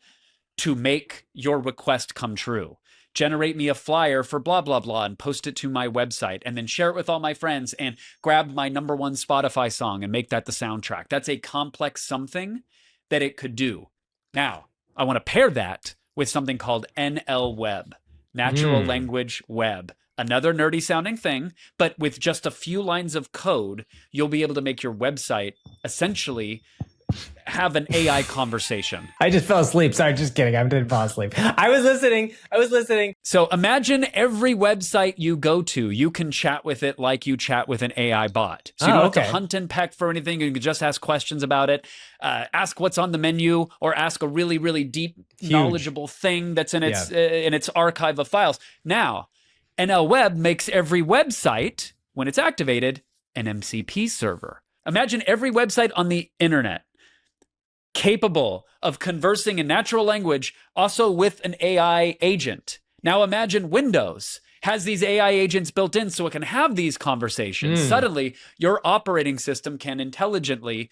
make your request come true. Generate me a flyer for blah, blah, blah, and post it to my website, and then share it with all my friends and grab my #1 Spotify song and make that the soundtrack. That's a complex something that it could do. Now, I want to pair that with something called NL Web, Natural Language Web. Another nerdy sounding thing, but with just a few lines of code, you'll be able to make your website essentially have an AI conversation. I just fell asleep. Sorry, just kidding. I didn't fall asleep. I was listening. So imagine every website you go to, you can chat with it like you chat with an AI bot. So you don't have to hunt and peck for anything. You can just ask questions about it, ask what's on the menu, or ask a really, really deep, knowledgeable thing that's in its archive of files. Now, NL Web makes every website, when it's activated, an MCP server. Imagine every website on the internet capable of conversing in natural language, also with an AI agent. Now imagine Windows has these AI agents built in so it can have these conversations. Suddenly, your operating system can intelligently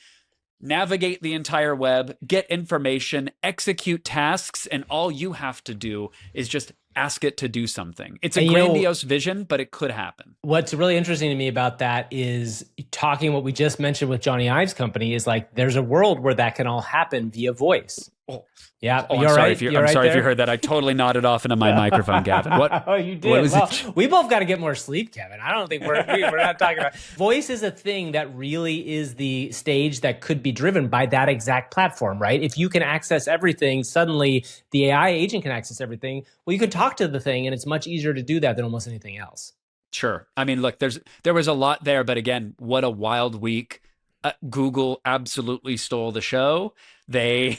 navigate the entire web, get information, execute tasks, and all you have to do is just ask it to do something. It's a grandiose vision, but it could happen. What's really interesting to me about that is talking what we just mentioned with Jony Ive's company is like there's a world where that can all happen via voice. Yeah, I'm sorry if you heard that. I totally nodded off into my microphone, Gavin. What? Oh, you did. Well, we both got to get more sleep, Kevin. I don't think we're not talking about voice is a thing that really is the stage that could be driven by that exact platform, right? If you can access everything, suddenly the AI agent can access everything. Well, you can talk to the thing, and it's much easier to do that than almost anything else. Sure. I mean, look, there was a lot there, but again, what a wild week. Google absolutely stole the show. They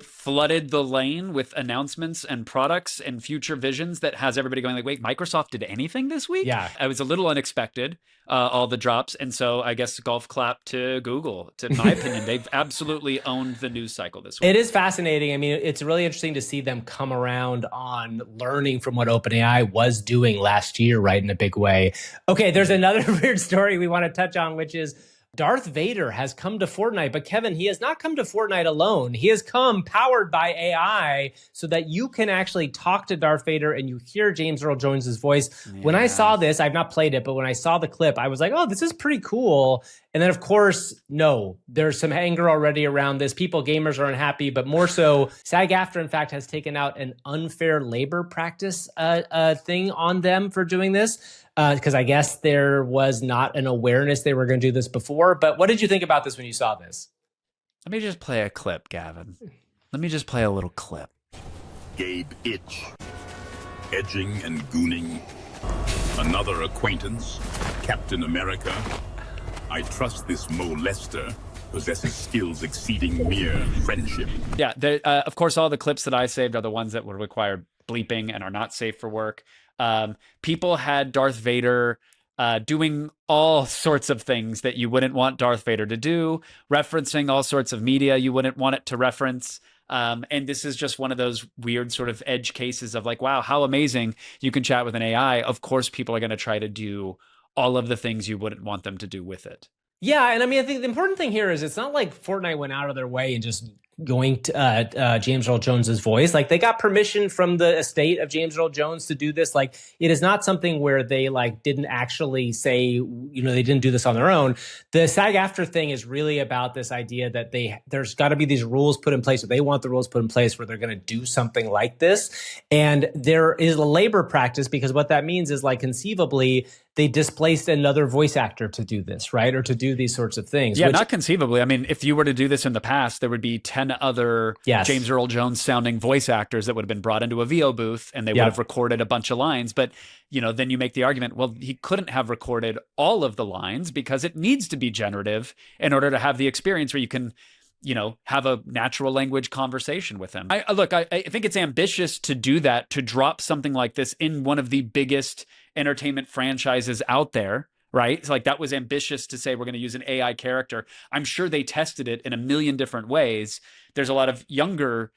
flooded the lane with announcements and products and future visions that has everybody going like, wait, Microsoft did anything this week? Yeah. It was a little unexpected, all the drops. And so I guess golf clap to Google. In my opinion, they've absolutely owned the news cycle this week. It is fascinating. I mean, it's really interesting to see them come around on learning from what OpenAI was doing last year, right, in a big way. Okay, there's another weird story we want to touch on, which is Darth Vader has come to Fortnite, but Kevin, he has not come to Fortnite alone. He has come powered by AI so that you can actually talk to Darth Vader and you hear James Earl Jones's voice. Yeah. When I saw this, I've not played it, but when I saw the clip, I was like, oh, this is pretty cool. And then, of course, no, there's some anger already around this. Gamers are unhappy, but more so, SAG-AFTRA, in fact, has taken out an unfair labor practice thing on them for doing this. Because I guess there was not an awareness they were going to do this before. But what did you think about this when you saw this? Let me just play a clip, Gavin. Let me just play a little clip. Gabe Itch. Edging and gooning. Another acquaintance. Captain America. I trust this molester possesses skills exceeding mere friendship. Yeah, of course, all the clips that I saved are the ones that would require bleeping and are not safe for work. People had Darth Vader doing all sorts of things that you wouldn't want Darth Vader to do, referencing all sorts of media you wouldn't want it to reference. And this is just one of those weird sort of edge cases of like, wow, how amazing you can chat with an AI. Of course, people are going to try to do all of the things you wouldn't want them to do with it. Yeah, and I mean, I think the important thing here is it's not like Fortnite went out of their way and just going to James Earl Jones's voice. Like, they got permission from the estate of James Earl Jones to do this. Like, it is not something where they like didn't actually say, you know, they didn't do this on their own. The SAG-AFTRA thing is really about this idea that there's got to be these rules put in place, or they want the rules put in place where they're going to do something like this. And there is a labor practice, because what that means is, like, conceivably, they displaced another voice actor to do this, right? Or to do these sorts of things. Yeah, not conceivably. I mean, if you were to do this in the past, there would be 10 other James Earl Jones sounding voice actors that would have been brought into a VEO booth, and they would have recorded a bunch of lines. But, you know, then you make the argument, well, he couldn't have recorded all of the lines because it needs to be generative in order to have the experience where you can, you know, have a natural language conversation with him. I think it's ambitious to do that, to drop something like this in one of the biggest entertainment franchises out there, right? It's like, that was ambitious to say we're going to use an AI character. I'm sure they tested it in a million different ways. There's a lot of younger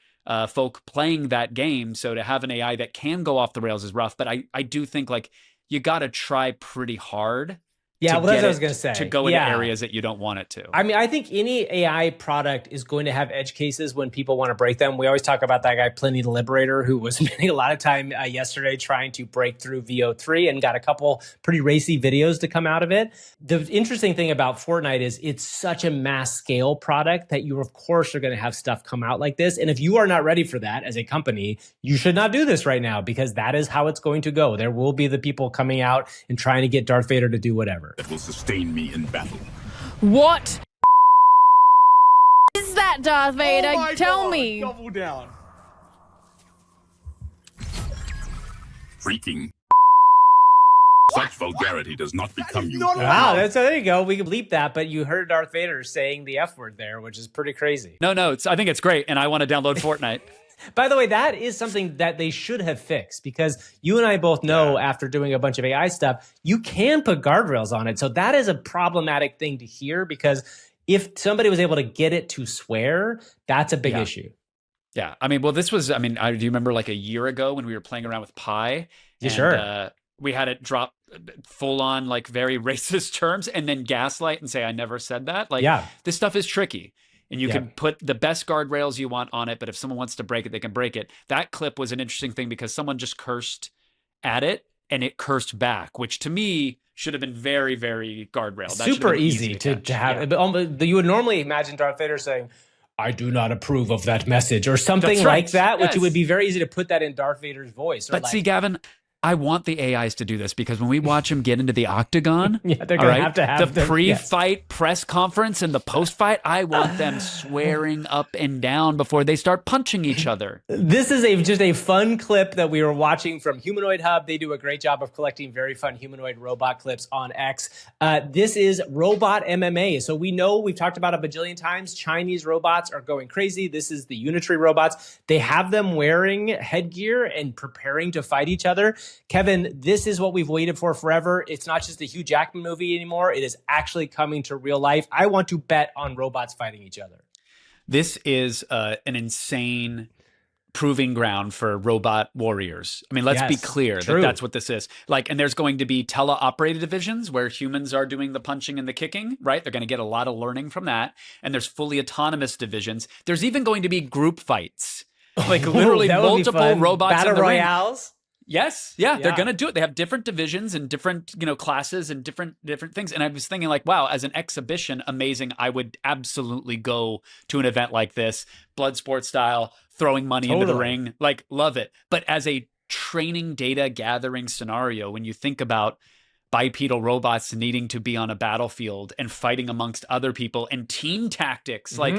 folk playing that game, so to have an AI that can go off the rails is rough. But I do think, like, you got to try pretty hard. Yeah, well, that's what I was going to say. To go into areas that you don't want it to. I mean, I think any AI product is going to have edge cases when people want to break them. We always talk about that guy, Pliny the Liberator, who was spending a lot of time yesterday trying to break through VEO3 and got a couple pretty racy videos to come out of it. The interesting thing about Fortnite is it's such a mass scale product that you, of course, are going to have stuff come out like this. And if you are not ready for that as a company, you should not do this right now, because that is how it's going to go. There will be the people coming out and trying to get Darth Vader to do whatever. That will sustain me in battle. What is that, Darth Vader? Tell me. Double down. Freaking. Such vulgarity does not become you. Wow, there you go. We can bleep that, but you heard Darth Vader saying the F word there, which is pretty crazy. No, I think it's great, and I want to download Fortnite. By the way, that is something that they should have fixed, because you and I both know after doing a bunch of AI stuff, you can put guardrails on it. So that is a problematic thing to hear, because if somebody was able to get it to swear, that's a big issue. Yeah. I mean, well, this was, I mean, do you remember like a year ago when we were playing around with Pi? Yeah, sure. We had it drop full on like very racist terms and then gaslight and say, I never said that. Like, this stuff is tricky. And you can put the best guardrails you want on it, but if someone wants to break it, they can break it. That clip was an interesting thing because someone just cursed at it and it cursed back, which to me should have been very, very guardrail. That super easy to have. But you would normally imagine Darth Vader saying, I do not approve of that message, or something like that, which it would be very easy to put that in Darth Vader's voice. But see, Gavin, I want the AIs to do this, because when we watch them get into the octagon, they're going to have the pre-fight press conference and the post-fight, I want them swearing up and down before they start punching each other. This is just a fun clip that we were watching from Humanoid Hub. They do a great job of collecting very fun humanoid robot clips on X. This is robot MMA. So we know, we've talked about a bajillion times, Chinese robots are going crazy. This is the Unitree robots. They have them wearing headgear and preparing to fight each other. Kevin, this is what we've waited for forever. It's not just a Hugh Jackman movie anymore. It is actually coming to real life. I want to bet on robots fighting each other. This is an insane proving ground for robot warriors. I mean, let's be clear that that's what this is. Like, and there's going to be teleoperated divisions where humans are doing the punching and the kicking, right? They're going to get a lot of learning from that. And there's fully autonomous divisions. There's even going to be group fights, like literally multiple robots battle in the royales. Ring. Yes. Yeah, they're going to do it. They have different divisions and different, classes and different things. And I was thinking like, wow, as an exhibition, amazing. I would absolutely go to an event like this, blood sport style, throwing money into the ring, like love it. But as a training data gathering scenario, when you think about bipedal robots needing to be on a battlefield and fighting amongst other people and team tactics, like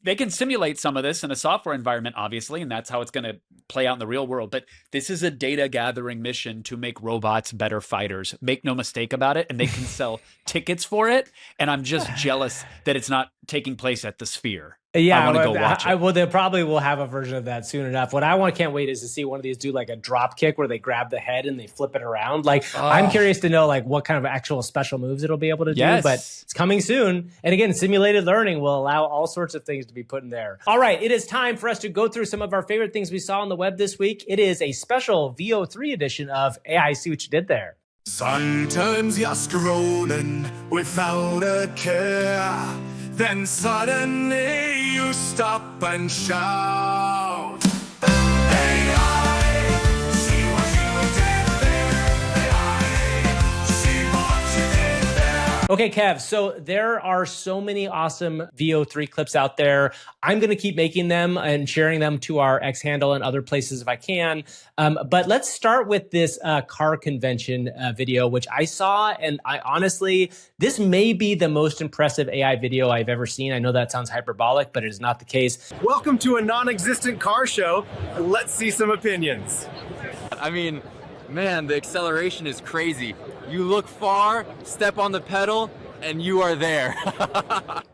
they can simulate some of this in a software environment, obviously, and that's how it's going to play out in the real world. But this is a data gathering mission to make robots better fighters. Make no mistake about it. And they can sell tickets for it. And I'm just jealous that it's not taking place at the Sphere. Yeah, I want to go watch it. They probably will have a version of that soon enough. What I can't wait is to see one of these do like a drop kick where they grab the head and they flip it around. Like, I'm curious to know like what kind of actual special moves it'll be able to do. But it's coming soon. And again, simulated learning will allow all sorts of things to be put in there. All right, it is time for us to go through some of our favorite things we saw on the web this week. It is a special VEO3 edition of AI. See what you did there. Sometimes you're scrolling without a care. then suddenly you stop and shout. AI, see what you did there. AI, see what you did there. Okay, Kev, so there are so many awesome VO3 clips out there. I'm going to keep making them and sharing them to our X handle and other places if I can. But let's start with this car convention video, which I saw. And I honestly, this may be the most impressive AI video I've ever seen. I know that sounds hyperbolic, but it is not the case. Welcome to a non-existent car show. Let's see some opinions. I mean, man, the acceleration is crazy. You look far, step on the pedal, and you are there.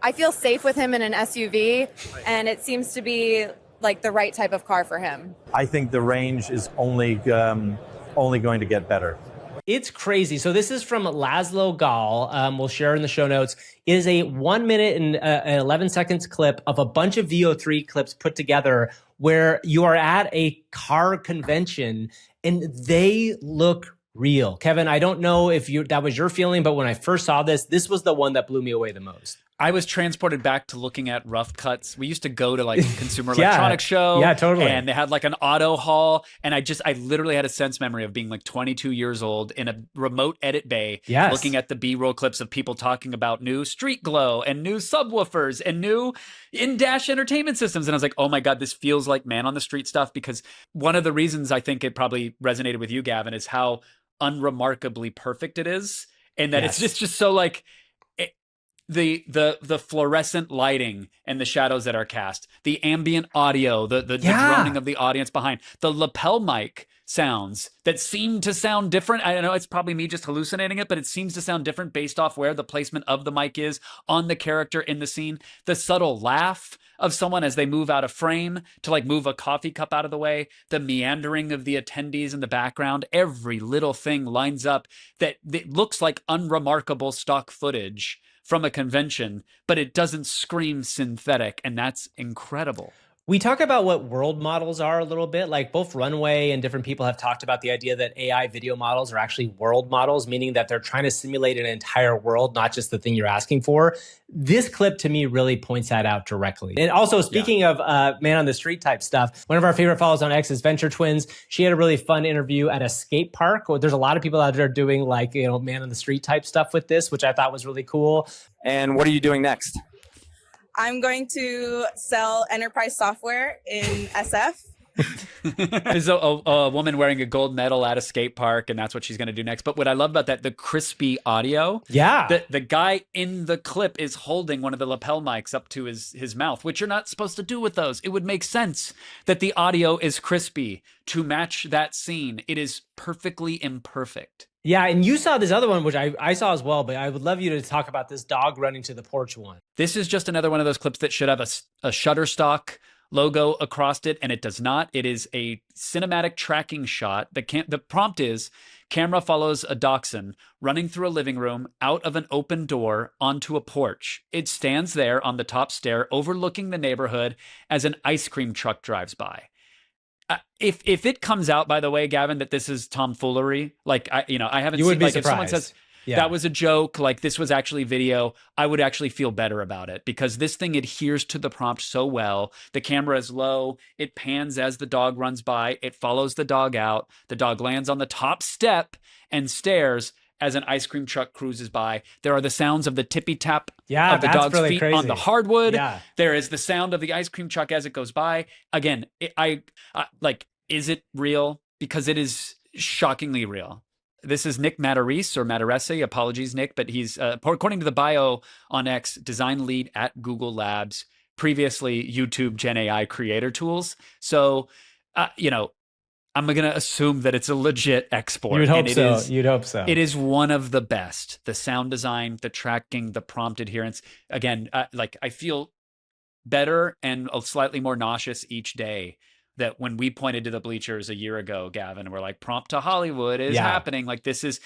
I feel safe with him in an SUV, and it seems to be like the right type of car for him. I think the range is only going to get better. It's crazy. So this is from Laszlo Gal. We'll share in the show notes. It is a 1 minute and 11 seconds clip of a bunch of VO3 clips put together where you are at a car convention and they look real. Kevin, I don't know if that was your feeling, but when I first saw this, this was the one that blew me away the most. I was transported back to looking at rough cuts. We used to go to like Consumer Electronics Show. Yeah, totally. And they had like an auto hall. And I literally had a sense memory of being like 22 years old in a remote edit bay, looking at the B-roll clips of people talking about new street glow and new subwoofers and new in-dash entertainment systems. And I was like, oh my God, this feels like man on the street stuff. Because one of the reasons I think it probably resonated with you, Gavin, is how unremarkably perfect it is. And that it's just so like, the fluorescent lighting and the shadows that are cast, the ambient audio, the droning of the audience behind, the lapel mic sounds that seem to sound different. I know it's probably me just hallucinating it, but it seems to sound different based off where the placement of the mic is on the character in the scene. The subtle laugh of someone as they move out of frame to like move a coffee cup out of the way, the meandering of the attendees in the background, every little thing lines up that it looks like unremarkable stock footage from a convention, but it doesn't scream synthetic, and that's incredible. We talk about what world models are a little bit, like both Runway and different people have talked about the idea that AI video models are actually world models, meaning that they're trying to simulate an entire world, not just the thing you're asking for. This clip to me really points that out directly. And also speaking of man on the street type stuff, one of our favorite follows on X is Venture Twins. She had a really fun interview at a skate park. There's a lot of people out there doing like, man on the street type stuff with this, which I thought was really cool. And what are you doing next? I'm going to sell enterprise software in SF. There's a woman wearing a gold medal at a skate park, and that's what she's going to do next. But what I love about that, the crispy audio. Yeah. The guy in the clip is holding one of the lapel mics up to his mouth, which you're not supposed to do with those. It would make sense that the audio is crispy to match that scene. It is perfectly imperfect. Yeah, and you saw this other one, which I saw as well, but I would love you to talk about this dog running to the porch one. This is just another one of those clips that should have a Shutterstock logo across it, and it does not. It is a cinematic tracking shot. The prompt is, camera follows a dachshund running through a living room, out of an open door, onto a porch. It stands there on the top stair, overlooking the neighborhood as an ice cream truck drives by. If it comes out, by the way, Gavin, that this is tomfoolery, like I haven't you seen, would be like surprised. If someone says that was a joke, like this was actually video, I would actually feel better about it because this thing adheres to the prompt so well. The camera is low, it pans as the dog runs by, it follows the dog out, the dog lands on the top step and stares as an ice cream truck cruises by. There are the sounds of the tippy tap of the dog's feet on the hardwood. Yeah. There is the sound of the ice cream truck as it goes by. Again, is it real? Because it is shockingly real. This is Nick Matarese or Matarese. Apologies, Nick, but he's, according to the bio on X, design lead at Google Labs, previously YouTube Gen AI creator tools. So, I'm going to assume that it's a legit export. You'd hope so. It is one of the best. The sound design, the tracking, the prompt adherence. Again, I feel better and slightly more nauseous each day that when we pointed to the bleachers a year ago, Gavin, we're like, prompt to Hollywood is happening. Like this is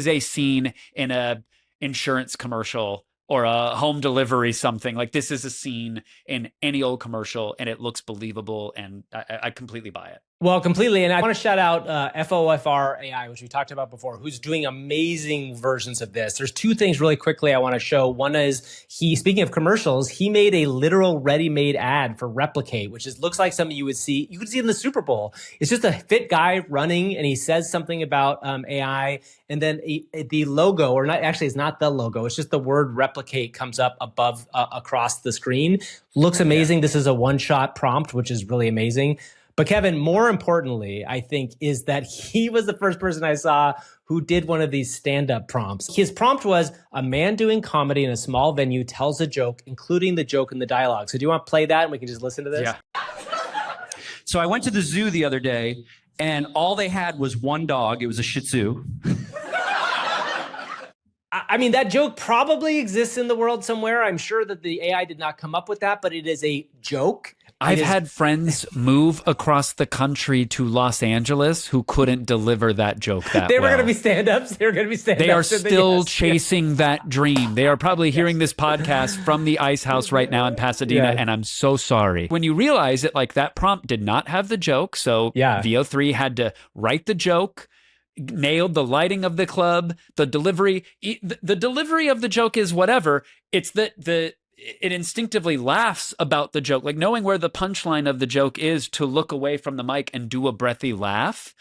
a scene in a insurance commercial or a home delivery something. Like this is a scene in any old commercial and it looks believable and I completely buy it. Well, completely. And I want to shout out FOFR AI, which we talked about before, who's doing amazing versions of this. There's two things really quickly I want to show. One is speaking of commercials, he made a literal ready-made ad for Replicate, which looks like something you could see in the Super Bowl. It's just a fit guy running, and he says something about AI, and then the logo, or not, actually it's not the logo, it's just the word Replicate comes up above across the screen. Looks amazing. This is a one-shot prompt, which is really amazing. But Kevin, more importantly, I think, is that he was the first person I saw who did one of these stand-up prompts. His prompt was, a man doing comedy in a small venue tells a joke, including the joke in the dialogue. So do you want to play that and we can just listen to this? Yeah. So I went to the zoo the other day and all they had was one dog. It was a Shih Tzu. I mean, that joke probably exists in the world somewhere. I'm sure that the AI did not come up with that, but it is a joke. I've had friends move across the country to Los Angeles who couldn't deliver that joke that They were well. going to be stand-ups. They were going to be stand-ups. They are still chasing that dream. They are probably hearing this podcast from the Ice House right now in Pasadena, and I'm so sorry. When you realize that, like, that prompt did not have the joke, so VO3 had to write the joke, nailed the lighting of the club, the delivery. The delivery of the joke is whatever. It's that it instinctively laughs about the joke, like knowing where the punchline of the joke is to look away from the mic and do a breathy laugh.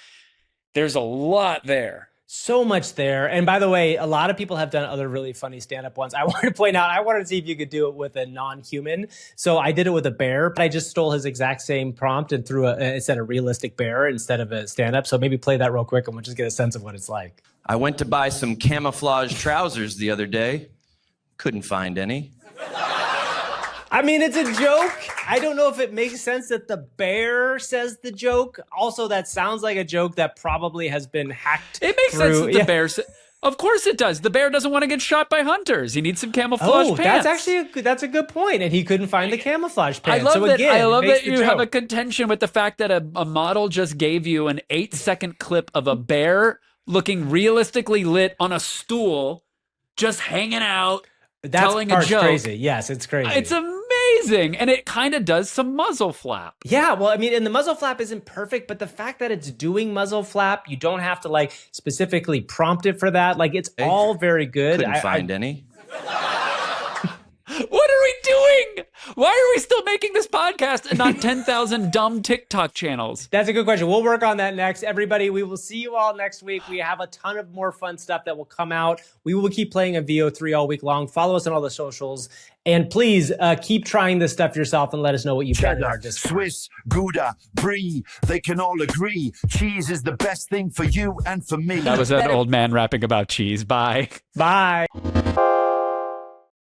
There's a lot there. So much there. And by the way, a lot of people have done other really funny stand-up ones. I wanted to point out, I wanted to see if you could do it with a non-human. So I did it with a bear, but I just stole his exact same prompt and threw instead a realistic bear instead of a stand-up. So maybe play that real quick and we'll just get a sense of what it's like. I went to buy some camouflage trousers the other day. Couldn't find any. I mean, it's a joke. I don't know if it makes sense that the bear says the joke. Also, that sounds like a joke that probably has been hacked. It makes sense that the bear of course it does. The bear doesn't want to get shot by hunters. He needs some camouflage pants. That's a good point. And he couldn't find the camouflage pants. I love that you joke. have a contention with the fact that a model just gave you an 8-second clip of a bear looking realistically lit on a stool, just hanging out, telling a joke. Crazy. Yes, it's crazy. It's amazing. And it kind of does some muzzle flap. Yeah, well, I mean, and the muzzle flap isn't perfect, but the fact that it's doing muzzle flap, you don't have to like specifically prompt it for that. Like, it's all very good. Couldn't find any. What are we doing? Why are we still making this podcast and not 10,000 dumb TikTok channels? That's a good question. We'll work on that next. Everybody, we will see you all next week. We have a ton of more fun stuff that will come out. We will keep playing a VO3 all week long. Follow us on all the socials. And please keep trying this stuff yourself and let us know what you've done in our Discord. Swiss, Gouda, Brie, they can all agree. Cheese is the best thing for you and for me. That was an old man rapping about cheese. Bye. Bye.